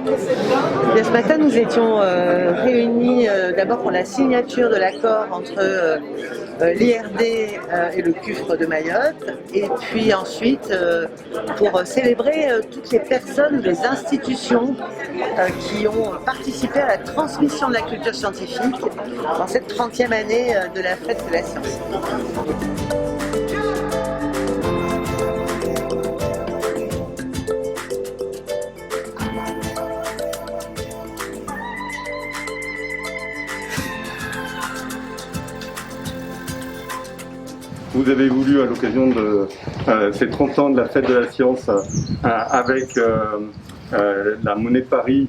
Bien, ce matin, nous étions réunis d'abord pour la signature de l'accord entre l'IRD et le CUFRE de Mayotte, et puis ensuite pour célébrer toutes les personnes, les institutions qui ont participé à la transmission de la culture scientifique dans cette 30e année de la fête de la science. Vous avez voulu, à l'occasion de ces 30 ans de la fête de la science, avec la monnaie de Paris,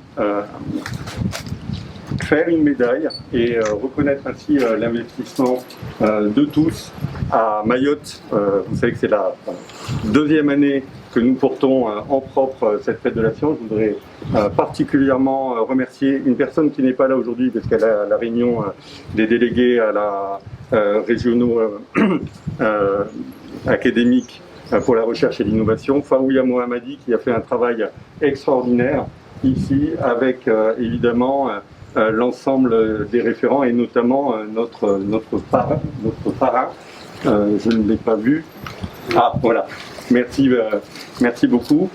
faire une médaille et reconnaître ainsi l'investissement de tous à Mayotte. Vous savez que c'est la deuxième année que nous portons en propre cette fête de la science. Je voudrais particulièrement remercier une personne qui n'est pas là aujourd'hui parce qu'elle a la réunion des délégués à la régionaux académiques pour la recherche et l'innovation, Faouya Mohammadi, qui a fait un travail extraordinaire ici avec évidemment l'ensemble des référents et notamment notre parrain. Je ne l'ai pas vu. Ah, voilà. Merci, merci beaucoup.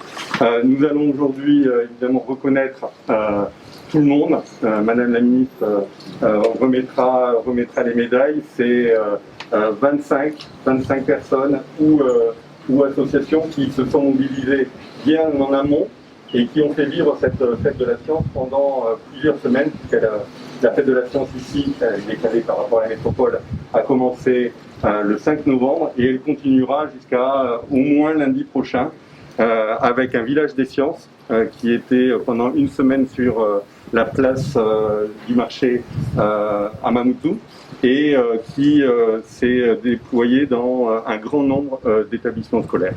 Nous allons aujourd'hui évidemment reconnaître tout le monde. Madame la ministre remettra les médailles. C'est 25 personnes ou associations qui se sont mobilisées bien en amont et qui ont fait vivre cette fête de la science pendant plusieurs semaines, puisque la fête de la science ici, décalée par rapport à la métropole, a commencé le 5 novembre et elle continuera jusqu'à au moins lundi prochain avec un village des sciences qui était pendant une semaine sur la place du marché à Mamoudzou et qui s'est déployé dans un grand nombre d'établissements scolaires.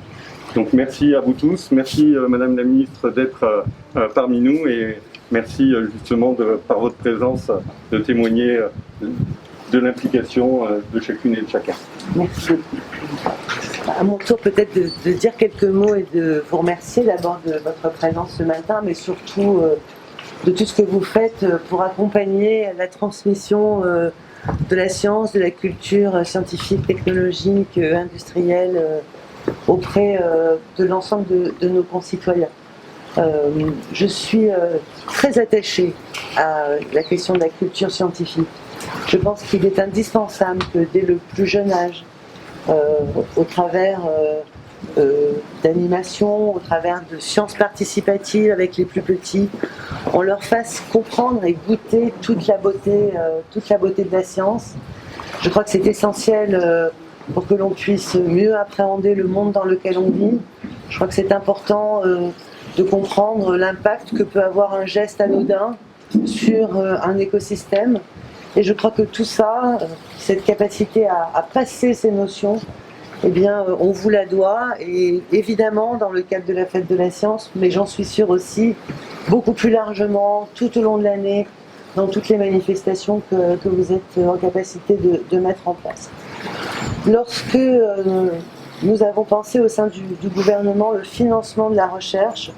Donc merci à vous tous, merci Madame la Ministre d'être parmi nous et merci justement par votre présence de témoigner de l'implication de chacune et de chacun. Merci. À mon tour peut-être de dire quelques mots et de vous remercier d'abord de votre présence ce matin, mais surtout de tout ce que vous faites pour accompagner la transmission de la science, de la culture scientifique, technologique, industrielle auprès de l'ensemble de nos concitoyens. Je suis très attachée à la question de la culture scientifique. Je pense qu'il est indispensable que dès le plus jeune âge, au travers d'animation, au travers de sciences participatives avec les plus petits, on leur fasse comprendre et goûter toute la beauté de la science. Je crois que c'est essentiel pour que l'on puisse mieux appréhender le monde dans lequel on vit. Je crois que c'est important de comprendre l'impact que peut avoir un geste anodin sur un écosystème. Et je crois que tout ça, cette capacité à passer ces notions, eh bien, on vous la doit, et évidemment dans le cadre de la fête de la science, mais j'en suis sûre aussi, beaucoup plus largement, tout au long de l'année, dans toutes les manifestations que vous êtes en capacité de mettre en place. Lorsque nous avons pensé au sein du gouvernement le financement de la recherche,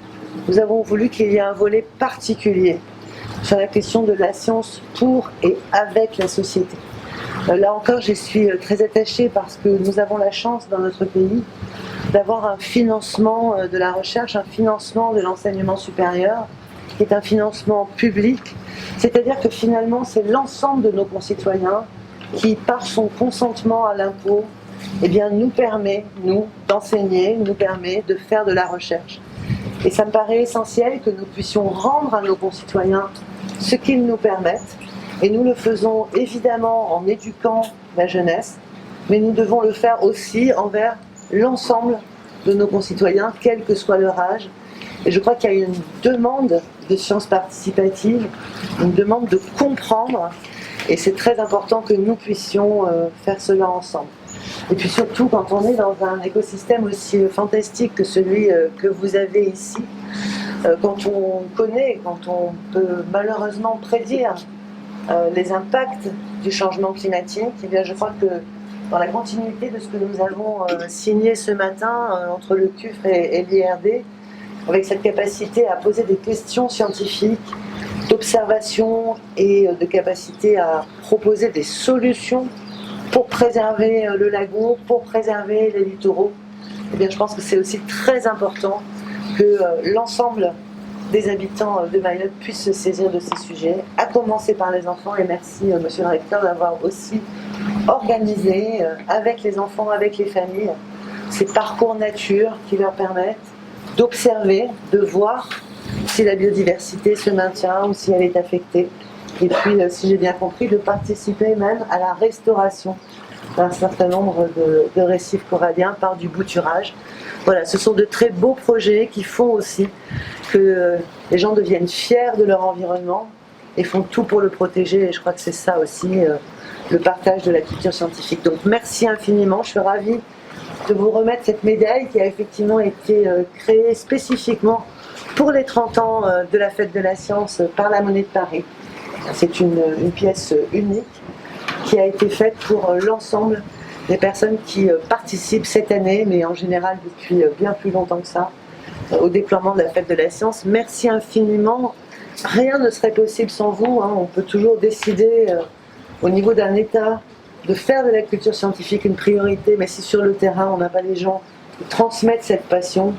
nous avons voulu qu'il y ait un volet particulier sur la question de la science pour et avec la société. Là encore, j'y suis très attachée parce que nous avons la chance dans notre pays d'avoir un financement de la recherche, un financement de l'enseignement supérieur, qui est un financement public, c'est-à-dire que finalement c'est l'ensemble de nos concitoyens qui, par son consentement à l'impôt, eh bien, nous permet, nous, d'enseigner, nous permet de faire de la recherche. Et ça me paraît essentiel que nous puissions rendre à nos concitoyens ce qu'ils nous permettent. Et nous le faisons évidemment en éduquant la jeunesse, mais nous devons le faire aussi envers l'ensemble de nos concitoyens, quel que soit leur âge. Et je crois qu'il y a une demande de sciences participatives, une demande de comprendre, et c'est très important que nous puissions faire cela ensemble. Et puis surtout, quand on est dans un écosystème aussi fantastique que celui que vous avez ici, quand on connaît, quand on peut malheureusement prédire les impacts du changement climatique, eh bien je crois que dans la continuité de ce que nous avons signé ce matin entre le CUFRE et l'IRD, avec cette capacité à poser des questions scientifiques, d'observation et de capacité à proposer des solutions pour préserver le lagon, pour préserver les littoraux. Eh bien, je pense que c'est aussi très important que l'ensemble des habitants de Mayotte puissent se saisir de ces sujets, à commencer par les enfants. Et merci, monsieur le recteur, d'avoir aussi organisé avec les enfants, avec les familles, ces parcours nature qui leur permettent d'observer, de voir si la biodiversité se maintient ou si elle est affectée. Et puis, si j'ai bien compris, de participer même à la restauration d'un certain nombre de récifs coralliens par du bouturage. Voilà, ce sont de très beaux projets qui font aussi que les gens deviennent fiers de leur environnement et font tout pour le protéger. Et je crois que c'est ça aussi, le partage de la culture scientifique. Donc merci infiniment, je suis ravie de vous remettre cette médaille qui a effectivement été créée spécifiquement pour les 30 ans de la Fête de la Science par la Monnaie de Paris. C'est une pièce unique qui a été faite pour l'ensemble des personnes qui participent cette année, mais en général depuis bien plus longtemps que ça, au déploiement de la Fête de la Science. Merci infiniment. Rien ne serait possible sans vous. On peut toujours décider au niveau d'un État de faire de la culture scientifique une priorité, mais si sur le terrain on n'a pas les gens qui transmettent cette passion,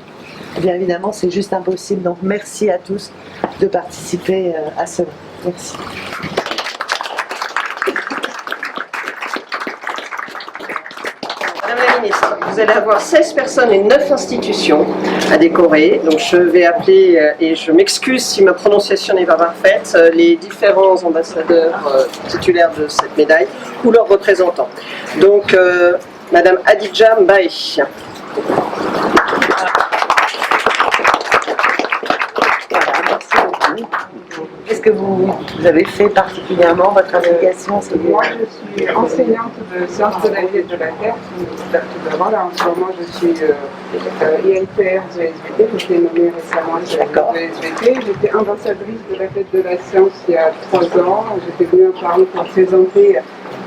eh bien évidemment c'est juste impossible. Donc merci à tous de participer à cela. Merci. Madame la ministre, vous allez avoir 16 personnes et 9 institutions à décorer. Donc je vais appeler, et je m'excuse si ma prononciation n'est pas parfaite, les différents ambassadeurs titulaires de cette médaille ou leurs représentants. Donc Madame Adidja Mbaye. Qu'est-ce que vous avez fait particulièrement, votre implication? Moi, je suis enseignante de sciences de la vie et de la terre. Tout d'abord, là, en ce moment, je suis ILPR de SVT. J'ai été nommée récemment de SVT. J'étais ambassadrice de la Fête de la Science il y a 3 ans. J'étais venue en Paris pour présenter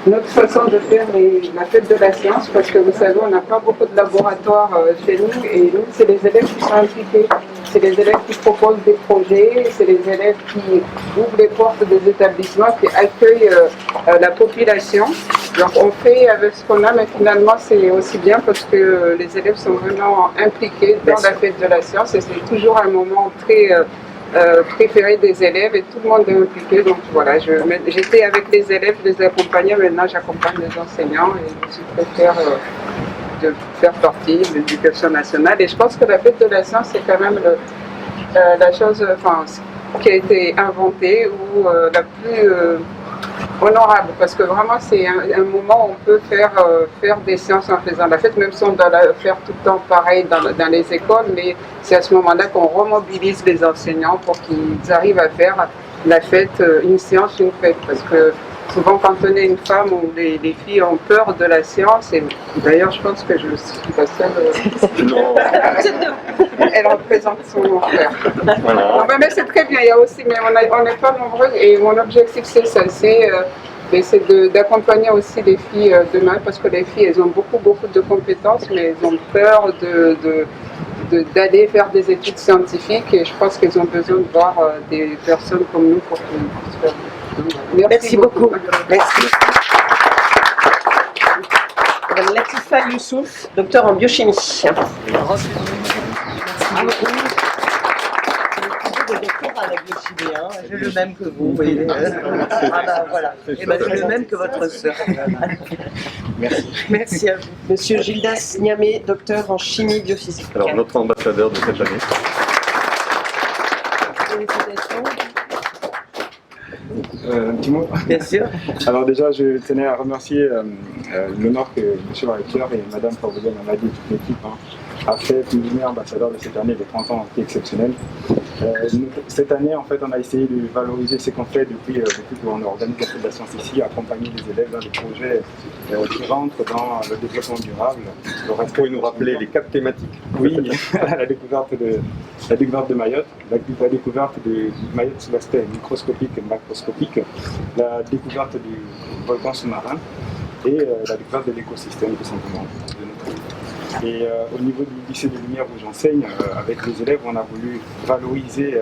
notre façon de faire la Fête de la Science, parce que vous savez, on n'a pas beaucoup de laboratoires chez nous, et nous, c'est les élèves qui sont impliqués. C'est les élèves qui proposent des projets, c'est les élèves qui ouvrent les portes des établissements, qui accueillent la population. Donc on fait avec ce qu'on a, mais finalement c'est aussi bien parce que les élèves sont vraiment impliqués dans la Fête de la Science, et c'est toujours un moment très préféré des élèves, et tout le monde est impliqué. Donc voilà, j'étais avec les élèves, je les accompagnais, maintenant j'accompagne les enseignants, et je suis très fière de faire partie de l'éducation nationale. Et je pense que la Fête de la Science, c'est quand même la chose qui a été inventée ou la plus honorable, parce que vraiment c'est un moment où on peut faire des sciences en faisant la fête, même si on doit la faire tout le temps pareil dans les écoles, mais c'est à ce moment-là qu'on remobilise les enseignants pour qu'ils arrivent à faire la fête, une science, une fête, parce que souvent, quand on est une femme, les filles ont peur de la science, et d'ailleurs, je pense que je suis la seule. Non. Elle représente son frère. Voilà. Mais c'est très bien, il y a aussi, mais on n'est pas nombreux, et mon objectif, c'est ça, c'est d'accompagner aussi les filles demain, parce que les filles, elles ont beaucoup de compétences, mais elles ont peur d'aller faire des études scientifiques, et je pense qu'elles ont besoin de voir des personnes comme nous pour qu'ils puissent faire. Merci beaucoup. Merci. Madame Latifa Youssouf, docteur en biochimie. Merci beaucoup. J'ai doctorat à la biochimie, j'ai le même que vous. Voyez. Voilà. Et j'ai le même que votre sœur. Merci. Merci à vous. Monsieur Gildas Niamé, docteur en chimie biophysique. Alors, notre ambassadeur de cette année. Félicitations. Un petit mot. Bien sûr. Alors déjà, je tenais à remercier l'honneur que M. le recteur et Mme Favourian Mamadi et toute l'équipe a fait pour nous ambassadeur de cette année de 30 ans, qui est exceptionnel. Cette année, en fait, on a essayé de valoriser ce qu'on fait depuis qu'on organise la Fête de la Science ici, accompagner les élèves dans des projets qui rentrent dans le développement durable. Vous pouvez nous rappeler les 4 thématiques? Oui, la découverte de Mayotte, la découverte de Mayotte sous l'aspect microscopique et macroscopique, la découverte du volcan sous-marin et la découverte de l'écosystème, tout simplement, de notre île. Et au niveau du lycée de Lumière où j'enseigne, avec les élèves, on a voulu valoriser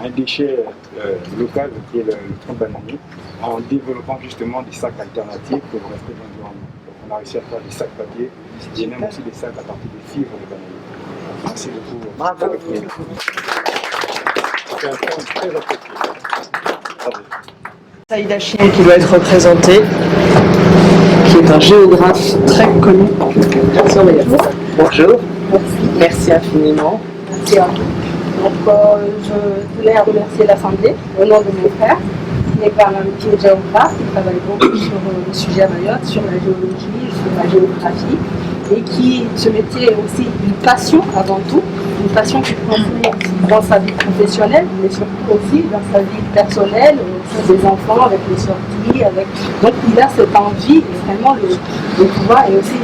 un déchet local qui est le tronc bananier, en développant justement des sacs alternatifs pour le respect de l'environnement. Donc on a réussi à faire des sacs papier et même aussi des sacs à partir des fibres de bananier. Merci beaucoup. Bravo. C'est un point très apprécié. Bravo. Saïd Hachim qui doit être représenté, qui est un géographe très connu. Bonjour. Merci infiniment. Merci à vous. Donc, je voulais remercier l'Assemblée au nom de mon frère, qui est géographe, qui travaille beaucoup sur le sujet à Mayotte, sur la géologie, sur la géographie, et qui, ce métier est aussi une passion avant tout, une passion qu'il transmet dans sa vie professionnelle, mais surtout aussi dans sa vie personnelle, aussi des enfants, avec les sorties, donc il a cette envie, vraiment de pouvoir, et aussi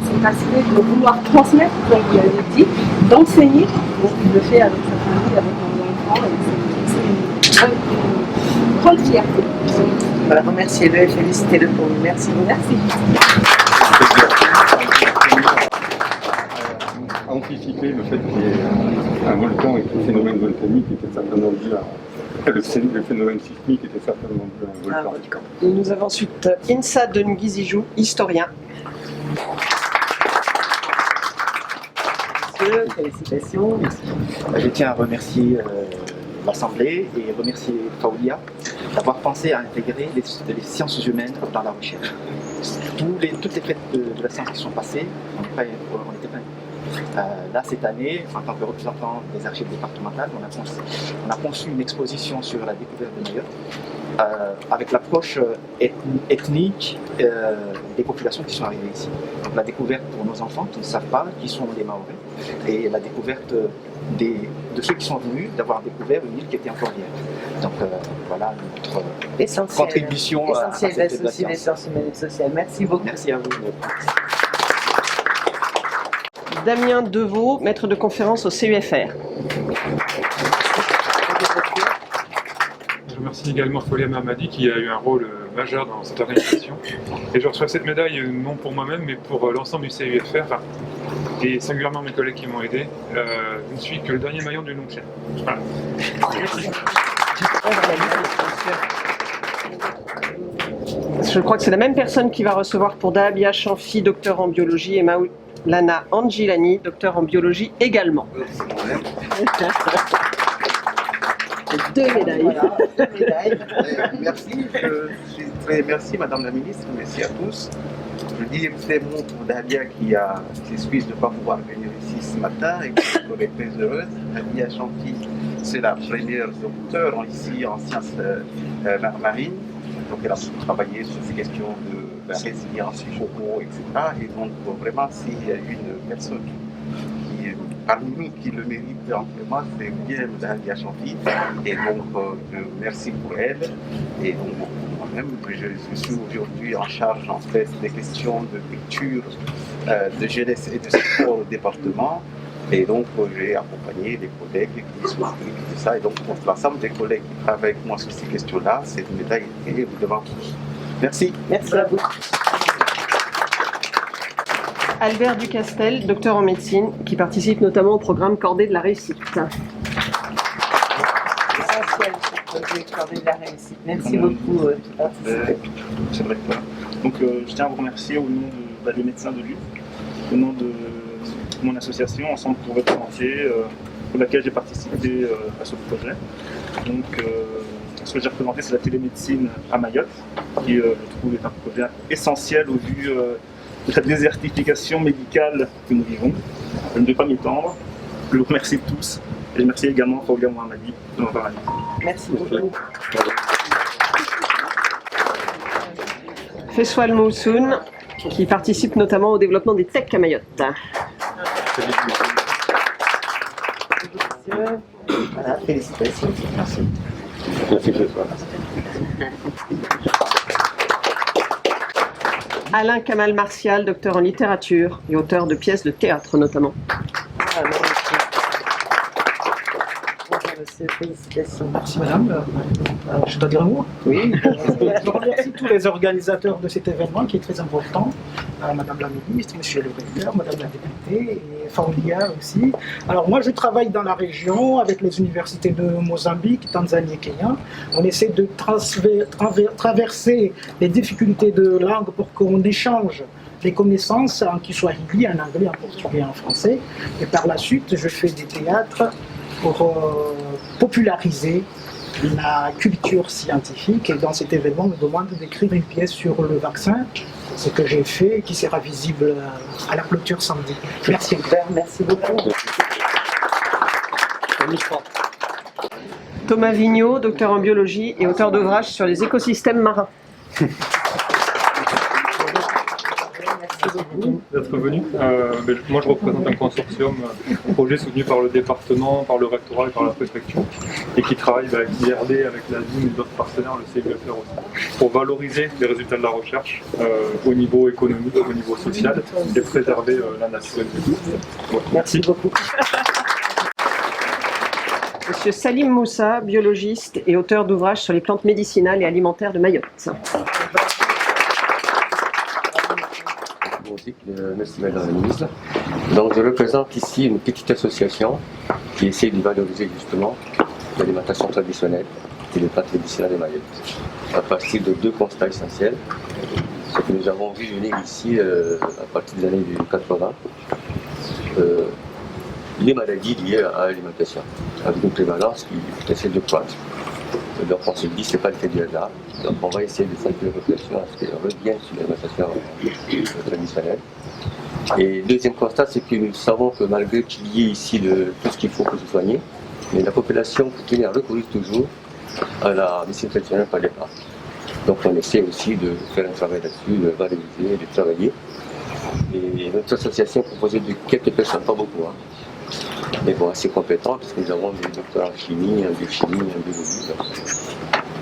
c'est passionné de vouloir transmettre, comme vous l'avez dit, d'enseigner. Donc il le fait avec sa famille, avec nos enfants, et c'est une grande fierté. Voilà, remerciez-le et félicitez-le pour nous. Merci beaucoup. Merci. Anticiper le fait qu'il y ait un volcan et que le phénomène volcanique était certainement dû à... Le phénomène sismique était certainement dû à un volcan. Et nous avons ensuite Insa de Ngizijou, historien. Félicitations. Je tiens à remercier l'Assemblée et remercier Fawlia d'avoir pensé à intégrer les sciences humaines dans la recherche. Toutes les fêtes de la science qui sont passées, on n'était pas là, cette année, en tant que représentant des archives départementales, on a conçu une exposition sur la découverte de Mayotte avec l'approche ethnique des populations qui sont arrivées ici. Donc la découverte pour nos enfants qui ne savent pas qui sont les Maoris et la découverte de ceux qui sont venus d'avoir découvert une île qui était encore vierge. Donc voilà notre contribution à cette fête de la science. Les sciences humaines et sociales. Merci beaucoup. Merci à vous. Damien Deveau, maître de conférence au CUFR. Je remercie également Fawlia Mamadi qui a eu un rôle majeur dans cette organisation. Et je reçois cette médaille non pour moi-même mais pour l'ensemble du CUFR et singulièrement mes collègues qui m'ont aidé. Je ne suis que le dernier maillon du long chaîne. Voilà. Je crois que c'est la même personne qui va recevoir pour Dahabia Chanfi, docteur en biologie, et Maulana Anjilani, docteur en biologie également. Deux médailles. Voilà, deux médailles. Merci Madame la Ministre, merci à tous. Je dis ces mots pour Dahabia qui s'excuse de ne pas pouvoir venir ici ce matin et qui est très heureuse. Dahabia Chanfi, c'est la première docteure ici en sciences marines. Donc elle a travaillé sur ces questions de la résilience hydro, etc. Et donc vraiment s'il y a une personne qui parmi nous qui le mérite amplement, c'est bien Dahabia Chanfi. Et donc merci pour elle. Et donc moi-même, je suis aujourd'hui en charge en fait des questions de culture, de jeunesse et de sport au département. Et donc j'ai accompagné des collègues qui sont impliqués de ça. Et donc pour l'ensemble des collègues qui travaillent avec moi sur ces questions-là, cette médaille est devant tous. Merci. Merci à vous. Albert Ducastel, docteur en médecine, qui participe notamment au programme Cordée de la réussite. Essentiel ce projet Cordée de la réussite. Merci beaucoup. C'est vrai que voilà. Donc je tiens à vous remercier au nom des médecins de Lille, au nom de mon association Ensemble pour votre santé, pour laquelle j'ai participé à ce projet. Donc ce que j'ai représenté, c'est la télémédecine à Mayotte, qui je trouve est un projet essentiel au vu de cette désertification médicale que nous vivons. Je ne vais pas m'étendre. Je vous remercie tous et je remercie également Fawlia Mamadi de m'avoir invité. Merci beaucoup. Fessoal Moussoun, qui participe notamment au développement des TEC à Mayotte. Voilà, félicitations. Merci. Merci que ce soit. Alain Kamal Martial, docteur en littérature et auteur de pièces de théâtre notamment. Ah, bonjour monsieur, félicitations. Merci madame. Je dois dire un mot. Oui. Je remercie tous les organisateurs de cet événement qui est très important à Madame la Ministre, Monsieur le Recteur, Madame la Députée et Faulia aussi. Alors moi je travaille dans la région avec les universités de Mozambique, Tanzanie et Kenya. On essaie de traverser les difficultés de langue pour qu'on échange les connaissances en Kiswahili, en anglais, en portugais, en français. Et par la suite, je fais des théâtres pour populariser la culture scientifique. Et dans cet événement, on me demande d'écrire une pièce sur le vaccin, ce que j'ai fait et qui sera visible à la clôture samedi. Merci. Merci beaucoup. Thomas Vigneault, docteur en biologie et auteur d'ouvrages sur les écosystèmes marins. D'être venu. Moi, je représente un consortium projet soutenu par le département, par le rectorat et par la préfecture, et qui travaille avec l'IRD, avec la ZIM et d'autres partenaires, le CIFR aussi, pour valoriser les résultats de la recherche au niveau économique, au niveau social, et préserver la nature. Bon, merci beaucoup. Monsieur Salim Moussa, biologiste et auteur d'ouvrages sur les plantes médicinales et alimentaires de Mayotte. Merci Madame la Ministre. Donc je représente ici une petite association qui essaie de valoriser justement l'alimentation traditionnelle et les plantes médicinales de Mayotte à partir de deux constats essentiels. Ce que nous avons vu venir ici à partir des années 80, les maladies liées à l'alimentation, avec une prévalence qui essaie de croître. Donc on se dit que ce n'est pas le fait du hasard. Donc on va essayer de faire une réflexion à ce qu'elle revienne sur l'alimentation traditionnelle. Et deuxième constat, c'est que nous savons que malgré qu'il y ait ici tout ce qu'il faut pour se soigner, mais la population continue à recourir toujours à la médecine traditionnelle par départ. Donc on essaie aussi de faire un travail là-dessus, de valoriser, de travailler. Et notre association est composée de quelques personnes, pas beaucoup, mais bon, assez compétents, parce que nous avons des docteurs en chimie, en biochimie, en biologie.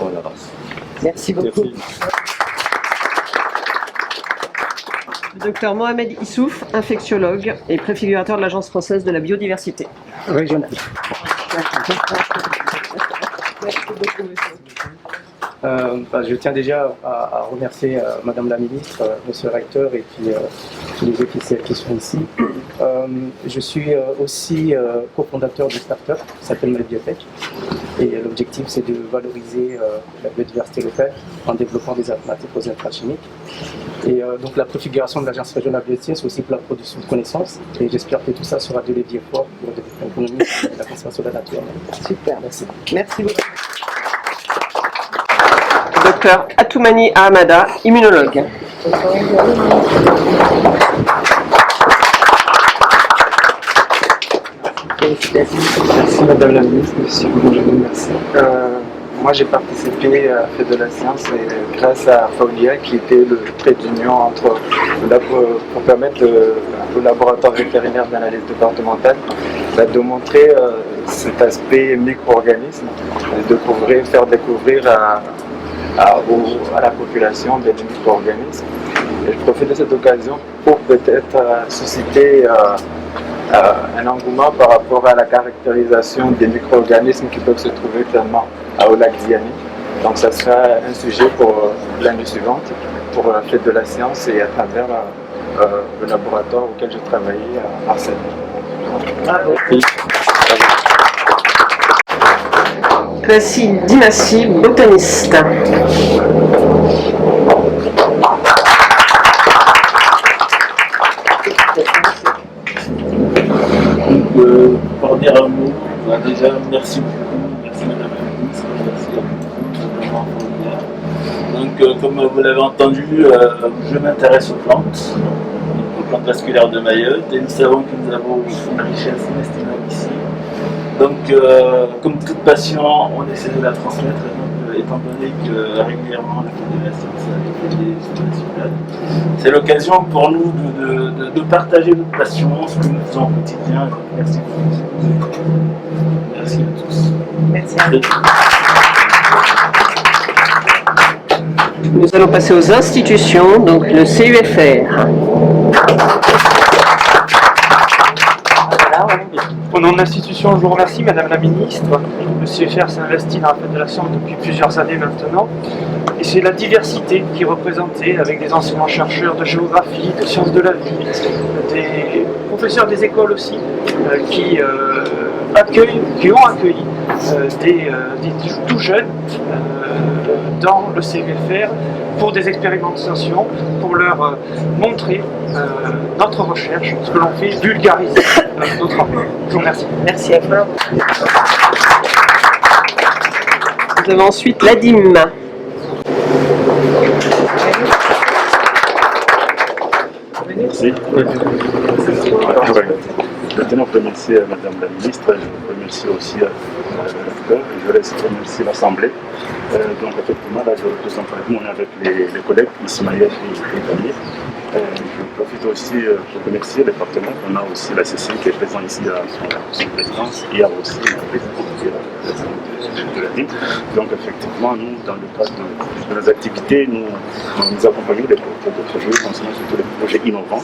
On avance. Merci beaucoup. Merci. Docteur Mohamed Issouf, infectiologue et préfigurateur de l'Agence française de la biodiversité. Régional. Merci beaucoup, monsieur. Je tiens déjà à remercier Madame la Ministre, Monsieur le Recteur et puis tous les officiels qui sont ici. Je suis aussi cofondateur de start-up qui s'appelle MyBiotech. Et l'objectif, c'est de valoriser la biodiversité locale en développant des alternatives aux intrants chimiques. Et donc la préfiguration de l'Agence régionale de biodiversité, c'est aussi pour la production de connaissances. Et j'espère que tout ça sera de levier fort pour le développement économique et la conservation de la nature. Super, merci. Merci beaucoup. Docteur Atoumani Ahamada, immunologue. Merci Madame la Ministre, Monsieur Bourgeois, merci. Moi j'ai participé à Fête de la Science et grâce à Faulia qui était le trait d'union entre pour permettre au laboratoire vétérinaire d'analyse départementale de montrer cet aspect micro-organisme, de faire découvrir à la population des micro-organismes. Et je profite de cette occasion pour peut-être susciter un engouement par rapport à la caractérisation des micro-organismes qui peuvent se trouver clairement au lac Ziani. Donc ça sera un sujet pour l'année suivante, pour la Fête de la Science et à travers le laboratoire auquel j'ai travaillé à Marseille. Klassi Dinassi, botaniste. Pour dire un mot, déjà merci beaucoup, merci Madame la Ministre, merci à vous. Donc comme vous l'avez entendu, je m'intéresse aux plantes vasculaires de Mayotte et nous savons que nous avons une richesse inestimable ici. Donc comme toute passion, on essaie de la transmettre, étant donné que régulièrement la Fête de la Science a été nationale. C'est l'occasion pour nous de partager notre passion, ce que nous faisons au quotidien. Merci beaucoup. Merci à tous. Merci à vous. Nous allons passer aux institutions, donc le CUFR. Voilà, Au nom de l'institution, je vous remercie, Madame la Ministre. Le CFR s'investit dans la Fête de la Science depuis plusieurs années maintenant. Et c'est la diversité qui est représentée avec des enseignants-chercheurs de géographie, de sciences de la vie, des professeurs des écoles aussi, qui ont accueilli des tout jeunes dans le CFR pour des expérimentations, pour leur montrer notre recherche, ce que l'on fait, vulgariser nos travaux. Je vous remercie. Merci à vous. Nous avons ensuite l'ADIM. Merci. Je tenais à remercier Madame la Ministre, je remercie aussi le recteur, et je laisse remercier l'Assemblée. Donc effectivement, là je représente avec nous, on est avec les collègues Ismaël et Damir. Je profite aussi pour remercier les partenaires. On a aussi la CC qui est présent ici à son présidence. Il y a aussi le président de la ville. Donc effectivement, nous, dans le cadre de nos activités, nous accompagnons les projets concernant surtout les projets innovants.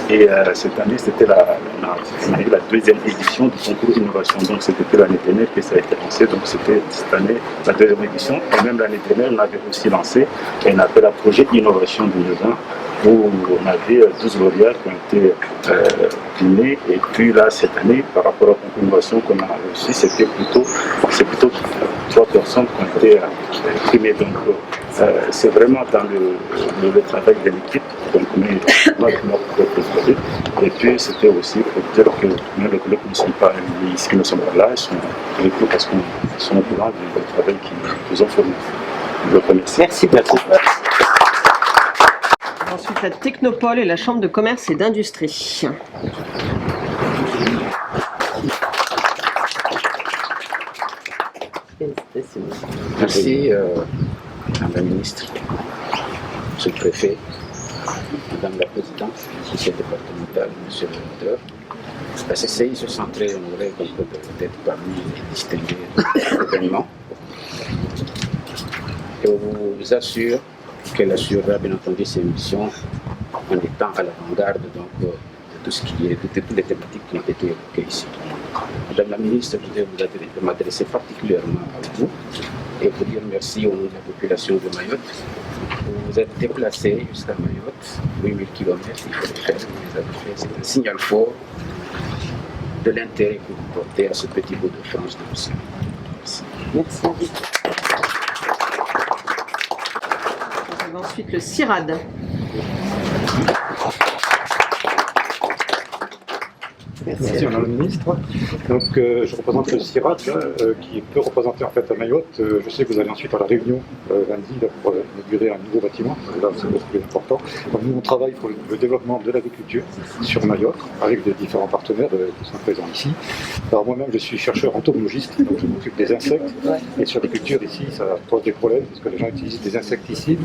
Et cette année, on a eu la deuxième édition du concours innovation. Donc c'était l'année dernière que ça a été lancé. Donc c'était cette année la deuxième édition. Et même l'année dernière, on avait aussi lancé un appel à projet innovation 2020 où on avait 12 lauréats qui ont été primés. Et puis là, cette année, par rapport à la concours innovation qu'on a reçu, c'est plutôt 3 personnes qui ont été primées. Donc c'est vraiment dans le travail de l'équipe. Donc on est notre projet. Et puis c'était aussi pour dire que même les collègues qui ne sont pas ici, qui ne sont pas là, ils sont avec nous parce qu'ils sont au courant du travail qu'ils nous ont fourni. Je vous remercie. Merci beaucoup. Ensuite, la Technopole et la Chambre de commerce et d'industrie. Merci, Madame la Ministre, Monsieur le Préfet, Madame la Présidente, Monsieur le départemental, Monsieur le Recteur. La CCI se sent très honorée d'être parmi les distingués de l'événement. Et on vous assure qu'elle assurera bien entendu ses missions en étant à l'avant-garde de tout ce qui est, de toutes les thématiques qui ont été évoquées ici. Madame la Ministre, je voudrais m'adresser particulièrement à vous et vous dire merci au nom de la population de Mayotte. Vous vous êtes déplacés jusqu'à Mayotte, 8000 km, il faut le faire, vous les avez fait. C'est un signal fort de l'intérêt que vous portez à ce petit bout de France de l'océan. Merci. Merci. Nous avons ensuite le CIRAD. Merci Madame la Ministre. Donc je représente le CIRAD qui peut représenter en fait à Mayotte. Je sais que vous allez ensuite à la Réunion lundi pour inaugurer un nouveau bâtiment. Là c'est le plus important. Donc, nous on travaille pour le développement de l'agriculture sur Mayotte avec des différents partenaires qui sont présents ici. Alors moi-même je suis chercheur entomologiste, donc je m'occupe des insectes. Et sur l'agriculture ici ça pose des problèmes parce que les gens utilisent des insecticides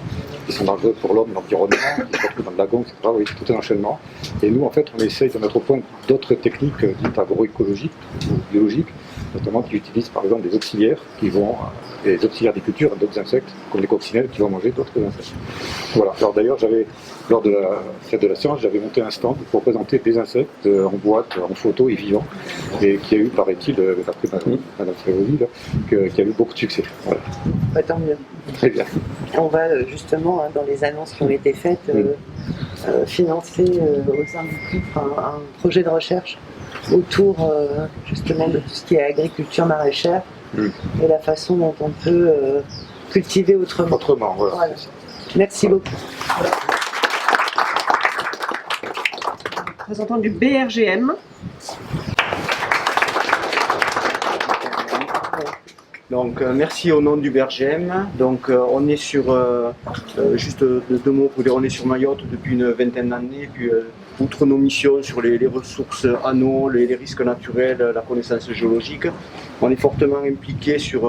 qui sont dangereux pour l'homme, l'environnement, qui se retrouvent dans le lagon, etc. Oui, c'est tout un enchaînement. Et nous en fait on essaye de mettre au point d'autres techniques dites agroécologiques ou biologiques, notamment qui utilisent par exemple des auxiliaires des auxiliaires des cultures, d'autres insectes, comme les coccinelles qui vont manger d'autres insectes. Voilà. Alors d'ailleurs, lors de la fête de la science, j'avais monté un stand pour présenter des insectes en boîte, en photo et vivants, et qui a eu, paraît-il, d'après Madame Frévovi, qui a eu beaucoup de succès. Voilà. Bah, tant mieux. Très bien. On va justement, dans les annonces qui ont été faites, financer au sein du CUP un projet de recherche autour justement de tout ce qui est agriculture maraîchère et la façon dont on peut cultiver autrement. Autrement, voilà. Voilà. Merci beaucoup. Représentant du BRGM. Donc merci au nom du BRGM. Donc on est sur, juste deux mots pour dire, on est sur Mayotte depuis une vingtaine d'années. Puis outre nos missions sur les ressources anneaux, les risques naturels, la connaissance géologique, on est fortement impliqué sur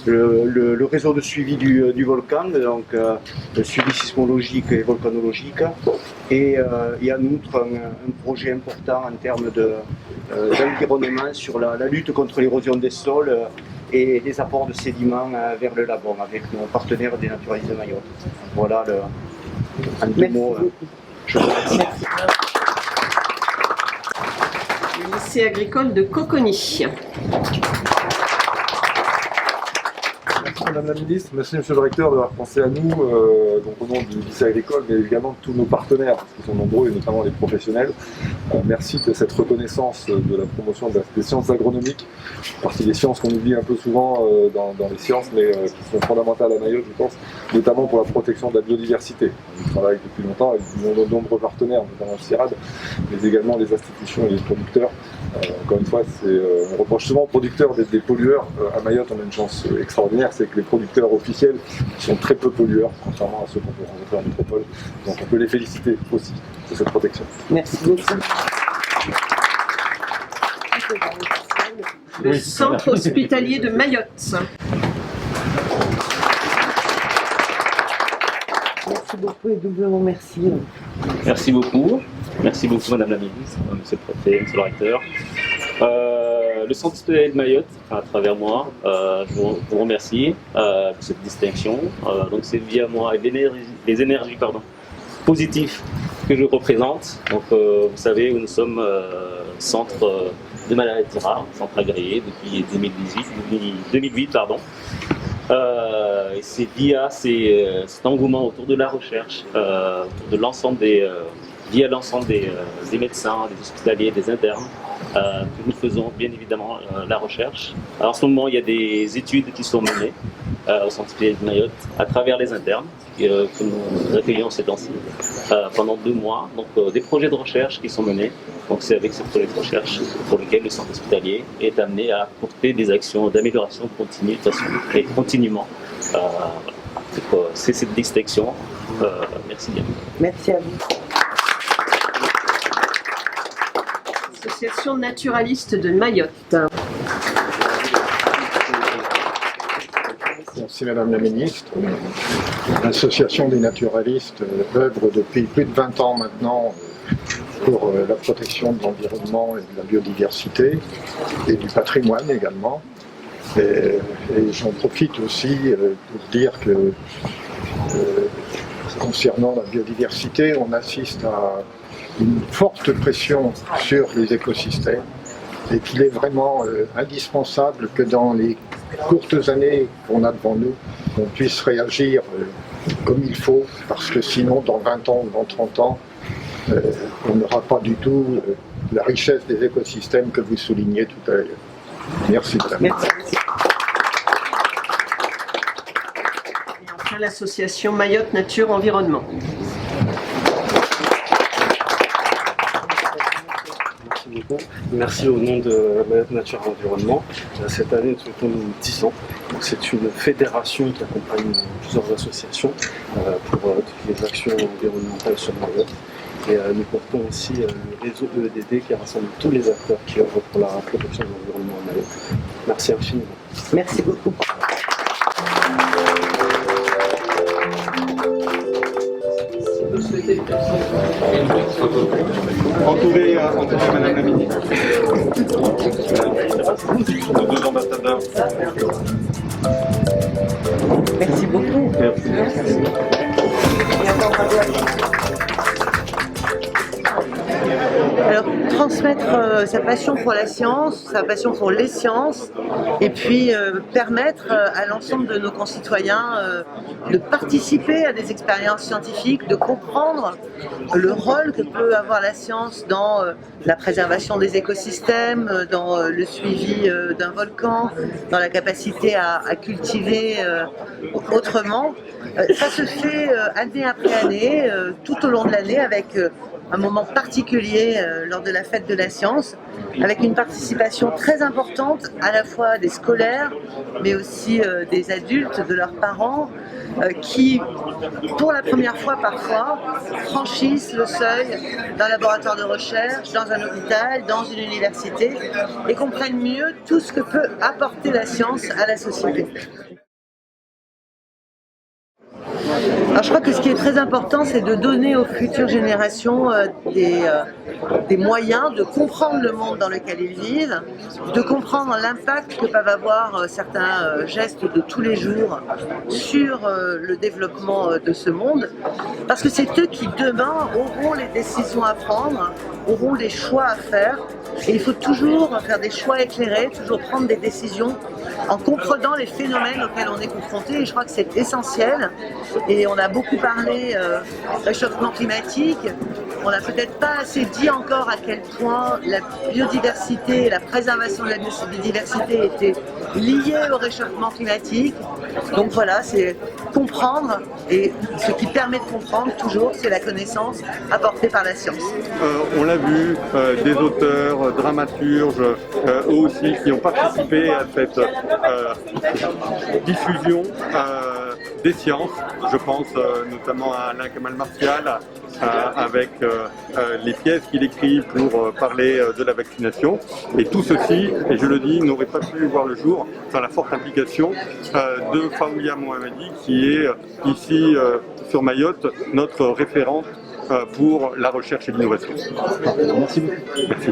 le réseau de suivi du volcan, donc le suivi sismologique et volcanologique. Et il y a en outre un projet important en termes d'environnement sur la lutte contre l'érosion des sols et les apports de sédiments vers le lagon avec nos partenaires des naturalistes de Mayotte. Voilà en deux mots. Je vous remercie. lycée agricole de Coconi. Madame la ministre, merci Monsieur le recteur d'avoir pensé à nous, donc au nom du lycée agricole, mais également de tous nos partenaires, parce qu'ils sont nombreux, et notamment les professionnels. Merci de cette reconnaissance de la promotion des sciences agronomiques, partie des sciences qu'on oublie un peu souvent dans les sciences, mais qui sont fondamentales à Mayotte, je pense, notamment pour la protection de la biodiversité. On travaille depuis longtemps avec de nombreux partenaires, notamment le CIRAD, mais également les institutions et les producteurs. Encore une fois, on reproche souvent aux producteurs d'être des pollueurs. À Mayotte, on a une chance extraordinaire, c'est que les producteurs officiels sont très peu pollueurs, contrairement à ceux qu'on peut rencontrer en métropole. Donc on peut les féliciter aussi de cette protection. Merci beaucoup. Le centre hospitalier de Mayotte. Merci beaucoup et doublement merci. Merci beaucoup. Merci beaucoup Madame la Ministre, Monsieur le Préfet, Monsieur le Recteur. Le Centre hospitalier de Mayotte, à travers moi, je vous remercie pour cette distinction. Donc c'est via moi et les énergies positives que je représente. Donc vous savez, nous sommes centre de maladies rares, centre agréé depuis 2008. Et c'est via cet engouement autour de la recherche, autour de l'ensemble via l'ensemble des médecins, des hospitaliers, des internes, que nous faisons bien évidemment la recherche. Alors, en ce moment, il y a des études qui sont menées au Centre hospitalier de Mayotte à travers les internes que nous accueillons ces temps-ci pendant 2 mois. Donc, des projets de recherche qui sont menés. Donc, c'est avec ces projets de recherche pour lesquels le centre hospitalier est amené à apporter des actions d'amélioration continue, de façon et continuellement. C'est cette distinction. Merci bien. Merci à vous. Association naturaliste de Mayotte. Merci Madame la Ministre. L'association des naturalistes œuvre depuis plus de 20 ans maintenant pour la protection de l'environnement et de la biodiversité et du patrimoine également. Et j'en profite aussi pour dire que concernant la biodiversité, on assiste à une forte pression sur les écosystèmes et qu'il est vraiment indispensable que dans les courtes années qu'on a devant nous, on puisse réagir comme il faut, parce que sinon dans 20 ans ou dans 30 ans, on n'aura pas du tout la richesse des écosystèmes que vous soulignez tout à l'heure. Merci madame. Merci. Et enfin l'association Mayotte Nature Environnement. Merci au nom de Mayotte Nature Environnement. Cette année, nous souhaitons 10 ans. C'est une fédération qui accompagne plusieurs associations pour toutes les actions environnementales sur Mayotte. Et nous portons aussi le réseau EEDD qui rassemble tous les acteurs qui œuvrent pour la protection de l'environnement à Mayotte. Merci infiniment. Merci beaucoup. Entouré Madame la Ministre. Nos 2 ambassadeurs. Merci beaucoup. Merci. Alors, transmettre sa passion pour la science, sa passion pour les sciences, et puis permettre à l'ensemble de nos concitoyens de participer à des expériences scientifiques, de comprendre le rôle que peut avoir la science dans la préservation des écosystèmes, dans le suivi d'un volcan, dans la capacité à cultiver autrement. Ça se fait année après année, tout au long de l'année, avec un moment particulier lors de la fête de la science, avec une participation très importante à la fois des scolaires, mais aussi des adultes, de leurs parents, qui, pour la première fois parfois, franchissent le seuil d'un laboratoire de recherche, dans un hôpital, dans une université, et comprennent mieux tout ce que peut apporter la science à la société. Alors je crois que ce qui est très important, c'est de donner aux futures générations des moyens de comprendre le monde dans lequel ils vivent, de comprendre l'impact que peuvent avoir certains gestes de tous les jours sur le développement de ce monde, parce que c'est eux qui demain auront les décisions à prendre auront des choix à faire. Et il faut toujours faire des choix éclairés, toujours prendre des décisions en comprenant les phénomènes auxquels on est confronté. Et je crois que c'est essentiel. Et on a beaucoup parlé réchauffement climatique. On n'a peut-être pas assez dit encore à quel point la biodiversité et la préservation de la biodiversité étaient liées au réchauffement climatique. Donc voilà, c'est comprendre, et ce qui permet de comprendre toujours, c'est la connaissance apportée par la science. On l'a vu, des auteurs, dramaturges, eux aussi, qui ont participé à cette diffusion des sciences. Je pense notamment à Alain Kamal Martial, avec les pièces qu'il écrit pour parler de la vaccination. Et tout ceci, et je le dis, n'aurait pas pu voir le jour sans la forte implication de Fawia Mohammadi, qui est ici sur Mayotte, notre référente pour la recherche et l'innovation. Merci. Merci.